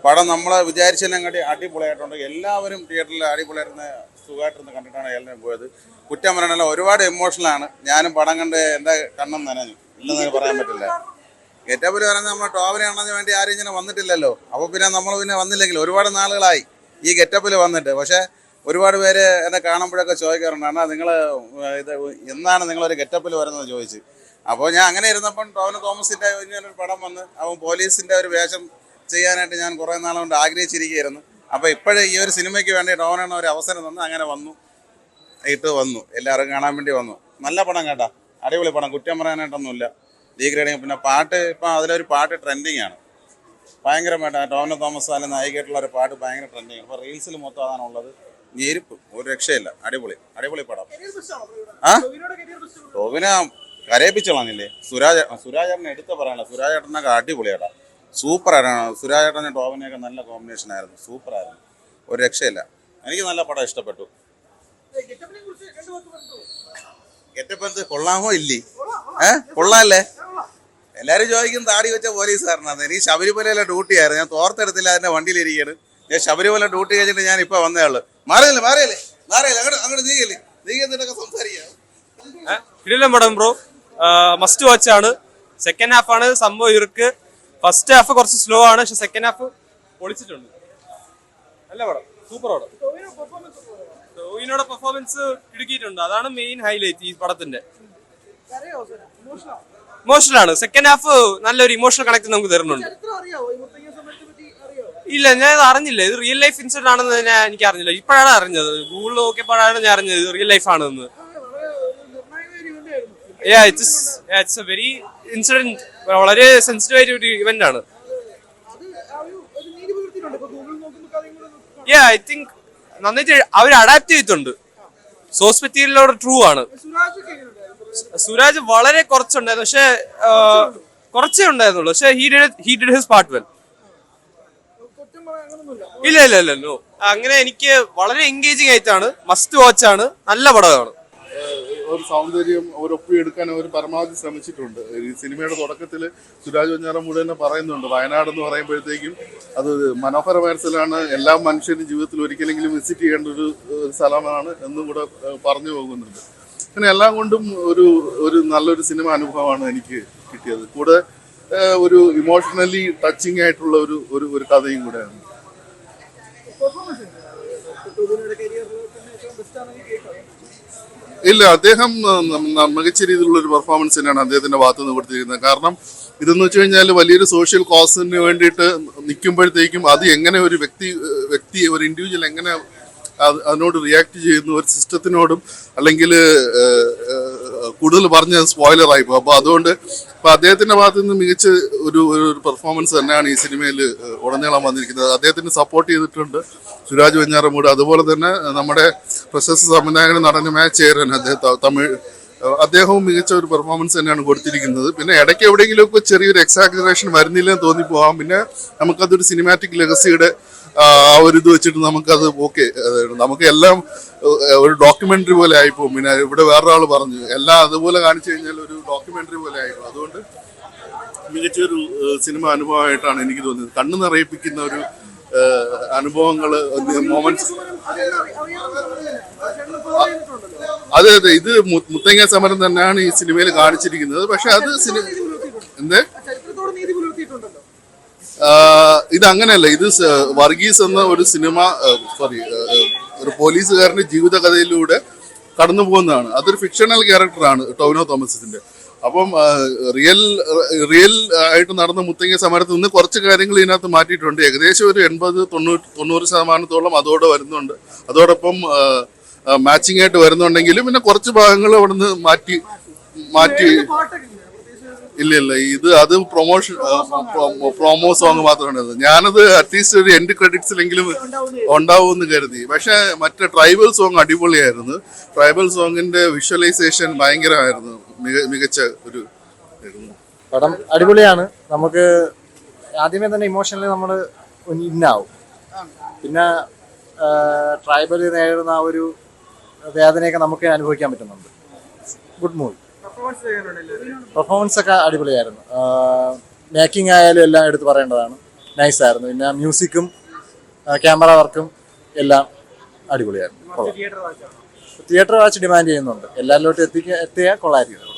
പടം നമ്മളെ വിചാരിച്ചെല്ലാം കണ്ടി അടിപൊളിയായിട്ടുണ്ട്. എല്ലാവരും തിയേറ്ററിൽ അടിപൊളിയായിരുന്ന സുഖമായിട്ടിരുന്ന് കണ്ടിട്ടാണ് എല്ലാവരും പോയത്. കുറ്റം പറയാനല്ല, ഒരുപാട് എമോഷണലാണ്. ഞാനും പടം കണ്ട് എൻ്റെ കണ്ണം നനഞ്ഞു, ഇല്ലെന്ന് പറയാൻ പറ്റില്ല. ഗെറ്റപ്പിൽ പറയുന്നത് നമ്മൾ ടോവിനെ കാണാൻ വേണ്ടി ആരും ഇങ്ങനെ വന്നിട്ടില്ലല്ലോ. അപ്പോൾ പിന്നെ നമ്മൾ പിന്നെ വന്നില്ലെങ്കിൽ ഒരുപാട് നാളുകളായി ഈ ഗെറ്റപ്പിൽ വന്നിട്ട്. പക്ഷേ ഒരുപാട് പേര് എന്നെ കാണുമ്പോഴൊക്കെ ചോദിക്കാറുണ്ട്, അണ്ണാ നിങ്ങൾ ഇത് എന്നാണ് നിങ്ങളൊരു ഗെറ്റപ്പിൽ വരുന്നത് ചോദിച്ച്. അപ്പോൾ ഞാൻ അങ്ങനെ ഇരുന്നപ്പം ടോവിനോ തോമസിൻ്റെ ഇങ്ങനൊരു പടം വന്ന് അവൻ പോലീസിൻ്റെ ഒരു വേഷം ചെയ്യാനായിട്ട് ഞാൻ കുറേ നാളുകൊണ്ട് ആഗ്രഹിച്ചിരിക്കുകയായിരുന്നു. അപ്പോൾ ഇപ്പോഴും ഈ ഒരു സിനിമയ്ക്ക് വേണ്ടി ടോവിനോ ഒരു അവസരം തന്ന് അങ്ങനെ വന്നു. എല്ലാവരും കാണാൻ വേണ്ടി വന്നു. നല്ല പടം കേട്ടാ, അടിപൊളി പടം, കുറ്റം പറയാനായിട്ടൊന്നുമില്ല. ഡീഗ്രേഡിങ്. പിന്നെ പാട്ട് ഇപ്പം അതിലൊരു പാട്ട് ട്രെൻഡിങ് ആണ് ഭയങ്കരമായിട്ട്. ടോവിനോ തോമസ് ആയാലും നായികയായിട്ടുള്ള ഒരു പാട്ട് ഭയങ്കര ട്രെൻഡിങ് ആണ്. ഇപ്പോൾ റീൽസിൽ മൊത്തം അതാണുള്ളത്. ഞെരുപ്പ്, ഒരു രക്ഷയില്ല. അടിപൊളി അടിപൊളി പടം. ടോവിനെ കരയിപ്പിച്ചോളാന്നില്ലേ. സുരാജേട്ടനെ എടുത്ത് പറയാനുള്ള, സുരാജേട്ടനൊക്കെ അടിപൊളിയാട്ടാ, സൂപ്പറായിരുന്നു. സുരാജേട്ടനെ ടോവിനെയൊക്കെ നല്ല കോമ്പിനേഷൻ ആയിരുന്നു, സൂപ്പറായിരുന്നു, ഒരു രക്ഷയില്ല. എനിക്ക് നല്ല പടം ഇഷ്ടപ്പെട്ടു. ഗെറ്റപ്പ് കൊള്ളാമോ ഇല്ലേ? കൊള്ളാല്ലേ? എല്ലാരും ചോദിക്കും താടി വെച്ച പോലീസുകാരനാണ്. എനിക്ക് ശബരിമലയിലെ ഡ്യൂട്ടി ആയിരുന്നു, ഞാൻ തോർത്തെടുത്തില്ല, അതിന്റെ വണ്ടിയിലിരിക്കുകയാണ്. ഞാൻ ശബരിമല ഡ്യൂട്ടി കഴിഞ്ഞിട്ട് ഞാൻ ഇപ്പൊ വന്നേ ഉള്ളു. മാറിയല്ലേ അങ്ങോട്ട് നീങ്ങിട്ടൊക്കെ സംസാരിക്കാം. പടം ബ്രോ, മസ്റ്റ് വാച്ച് ആണ്. സെക്കൻഡ് ഹാഫ് ആണ് സംഭവം ഇവർക്ക്. ഫസ്റ്റ് ഹാഫ് കുറച്ച് സ്ലോ ആണ്, പക്ഷെ സെക്കൻഡ് ഹാഫ് പൊളിച്ചിട്ടുണ്ട്. നല്ല പടം, സൂപ്പർ പടം. ടോവിനോയുടെ പെർഫോമൻസ് ഇടുക്കിയിട്ടുണ്ട്, അതാണ് മെയിൻ ഹൈലൈറ്റ് ഈ പടത്തിന്റെ. ഇമോഷണൽ ആണ്. സെക്കൻഡ് ഹാഫ് നല്ലൊരു ഇമോഷണൽ കണക്ട് നമുക്ക് തരുന്നുണ്ട്. ഇല്ല, ഞാൻ ഇത് അറിഞ്ഞില്ല. ഇത് റിയൽ ലൈഫ് ഇൻസിഡന്റ് ആണെന്ന് എനിക്ക് അറിഞ്ഞില്ല. ഇപ്പോഴാണ് അറിഞ്ഞത്, ഗൂഗിളിൽ നോക്കിയപ്പോഴാണ് ഞാൻ അറിഞ്ഞത് ഇത് റിയൽ ലൈഫ് ആണെന്ന്. ഇറ്റ്സ് എ വെരി ഇൻസിഡന്റ്, വളരെ സെൻസിറ്റീവ് ആയിട്ട് ഒരു ഇവന്റ് ആണ്. ഐ തിങ്ക് നന്നായിട്ട് അവർ അഡാപ്റ്റ് ചെയ്തിട്ടുണ്ട്. സോഴ്സ് മെറ്റീരിയലോട് ട്രൂ ആണ്. സുരാജ് വളരെ കുറച്ചുണ്ടായിരുന്നു, പക്ഷെ കുറച്ചേ ഉണ്ടായിരുന്നുള്ളൂ. പക്ഷെ he did his part well. ഇല്ല നോ, അങ്ങനെ എനിക്ക് വളരെ എൻഗേജിങ് ആയിട്ടാണ്. മസ്റ്റ് വാച്ച് ആണ്, നല്ല പടമാണ്. ഒരു സൗന്ദര്യം ഒരൊപ്പിയെടുക്കാൻ അവർ പരമാവധി ശ്രമിച്ചിട്ടുണ്ട്. ഈ സിനിമയുടെ തുടക്കത്തിൽ സുരാജ് വെഞ്ഞാറമൂട് തന്നെ പറയുന്നുണ്ട്, വയനാട് എന്ന് പറയുമ്പോഴത്തേക്കും അത് മനോഹരമായ സ്ഥലമാണ്, എല്ലാ മനുഷ്യരും ജീവിതത്തിൽ ഒരിക്കലെങ്കിലും വിസിറ്റ് ചെയ്യേണ്ട ഒരു സ്ഥലമാണ് എന്നും കൂടെ പറഞ്ഞു പോകുന്നുണ്ട്. അങ്ങനെ എല്ലാം കൊണ്ടും ഒരു നല്ലൊരു സിനിമ അനുഭവമാണ് എനിക്ക് കിട്ടിയത്. കൂടെ ഒരു ഇമോഷണലി ടച്ചിങ് ആയിട്ടുള്ള ഒരു കഥയും കൂടെയാണ്. ഇല്ല, അദ്ദേഹം മികച്ച രീതിയിലുള്ള ഒരു പെർഫോമൻസ് തന്നെയാണ് അദ്ദേഹത്തിന്റെ ഭാഗത്ത് നിന്ന് കൊടുത്തിരിക്കുന്നത്. കാരണം ഇതെന്ന് വെച്ച് കഴിഞ്ഞാൽ വലിയൊരു സോഷ്യൽ കോസിന് വേണ്ടിയിട്ട് നിൽക്കുമ്പോഴത്തേക്കും അത് എങ്ങനെ ഒരു വ്യക്തി ഒരു ഇൻഡിവിജ്വൽ എങ്ങനെ അതിനോട് റിയാക്ട് ചെയ്യുന്നു, ഒരു സിസ്റ്റത്തിനോടും അല്ലെങ്കിൽ കൂടുതൽ പറഞ്ഞ സ്പോയിലറായി പോകും. അപ്പോൾ അതുകൊണ്ട് അദ്ദേഹത്തിന്റെ ഭാഗത്ത് നിന്ന് മികച്ച ഒരു പെർഫോമൻസ് തന്നെയാണ് ഈ സിനിമയിൽ ഉടനീളം വന്നിരിക്കുന്നത്. അദ്ദേഹത്തിന് സപ്പോർട്ട് ചെയ്തിട്ടുണ്ട് സുരാജ് വെഞ്ഞാറമൂട്. അതുപോലെ തന്നെ നമ്മുടെ പ്രശസ്ത സംവിധായകൻ നടനുമായ ചേരൻ, അദ്ദേഹവും മികച്ച ഒരു പെർഫോമൻസ് തന്നെയാണ് കൊടുത്തിരിക്കുന്നത്. പിന്നെ ഇടയ്ക്ക് എവിടെയെങ്കിലുമൊക്കെ ചെറിയൊരു എക്സാജറേഷൻ വരുന്നില്ലെന്ന് തോന്നിപ്പോവാം. പിന്നെ നമുക്കതൊരു സിനിമാറ്റിക് ലെഗസിയുടെ ആ ഒരു ഇത് വെച്ചിട്ട് നമുക്കത് ഓക്കെ, നമുക്ക് എല്ലാം ഒരു ഡോക്യുമെന്ററി പോലെ ആയിപ്പോവും. പിന്നെ ഇവിടെ വേറൊരാൾ പറഞ്ഞു എല്ലാം അതുപോലെ കാണിച്ചു കഴിഞ്ഞാൽ ഒരു ഡോക്യുമെന്ററി പോലെ ആയിപ്പോവും. അതുകൊണ്ട് മികച്ചൊരു സിനിമ അനുഭവമായിട്ടാണ് എനിക്ക് തോന്നിയത്. കണ്ണു നിറയിപ്പിക്കുന്ന ഒരു അനുഭവങ്ങള്, മൊമെന്റ്സ്. അതെ, ഇത് മുത്തങ്ങ സമരം തന്നെയാണ് ഈ സിനിമയിൽ കാണിച്ചിരിക്കുന്നത്. പക്ഷെ അത് ഇത് അങ്ങനെയല്ല. ഇത് വർഗീസ് എന്ന ഒരു സിനിമ, ഒരു പോലീസുകാരന്റെ ജീവിതകഥയിലൂടെ കടന്നു പോകുന്നതാണ്. അതൊരു ഫിക്ഷണൽ ക്യാരക്ടറാണ് ടോവിനോ തോമസിന്റെ. അപ്പം റിയൽ ആയിട്ട് നടന്ന മുത്തങ്ങ സമരത്തിൽ നിന്ന് കുറച്ച് കാര്യങ്ങൾ ഇതിനകത്ത് മാറ്റിയിട്ടുണ്ട്. ഏകദേശം ഒരു 80-90% അതോടെ വരുന്നുണ്ട്. അതോടൊപ്പം മാച്ചിങ് ആയിട്ട് വരുന്നുണ്ടെങ്കിലും പിന്നെ കുറച്ച് ഭാഗങ്ങൾ അവിടെ നിന്ന് മാറ്റി ഇല്ല, അത് പ്രൊമോ സോങ് മാത്രമാണ്. ഞാനത് അറ്റ്ലീസ്റ്റ് ഒരു എൻഡ് ക്രെഡിറ്റ്സിലെങ്കിലും ഉണ്ടാവുമെന്ന് കരുതി. പക്ഷെ മറ്റേ ട്രൈബൽ സോങ് അടിപൊളിയായിരുന്നു. ട്രൈബൽ സോങ്ങിന്റെ വിഷ്വലൈസേഷൻ ഭയങ്കരമായിരുന്നു, മികച്ച ഒരു പടം. അടിപൊളിയാണ്. നമുക്ക് ആദ്യമേ തന്നെ ഇമോഷണലി നമ്മൾ ഇന്നാവും. പിന്നെ ട്രൈബൽ നേരിടുന്ന ആ ഒരു വേദനയൊക്കെ നമുക്ക് അനുഭവിക്കാൻ പറ്റുന്നുണ്ട്. Good movie. പെർഫോമൻസ് ഒക്കെ അടിപൊളിയായിരുന്നു. മേക്കിംഗ് ആയാലും എല്ലാം എടുത്ത് പറയേണ്ടതാണ്. നൈസായിരുന്നു. പിന്നെ മ്യൂസിക്കും ക്യാമറ വർക്കും എല്ലാം അടിപൊളിയായിരുന്നു. തിയേറ്റർ വാച്ച് ഡിമാൻഡ് ചെയ്യുന്നുണ്ട്. എല്ലാവരിലോട്ടും എത്തിയാൽ കൊള്ളായിരിക്കും.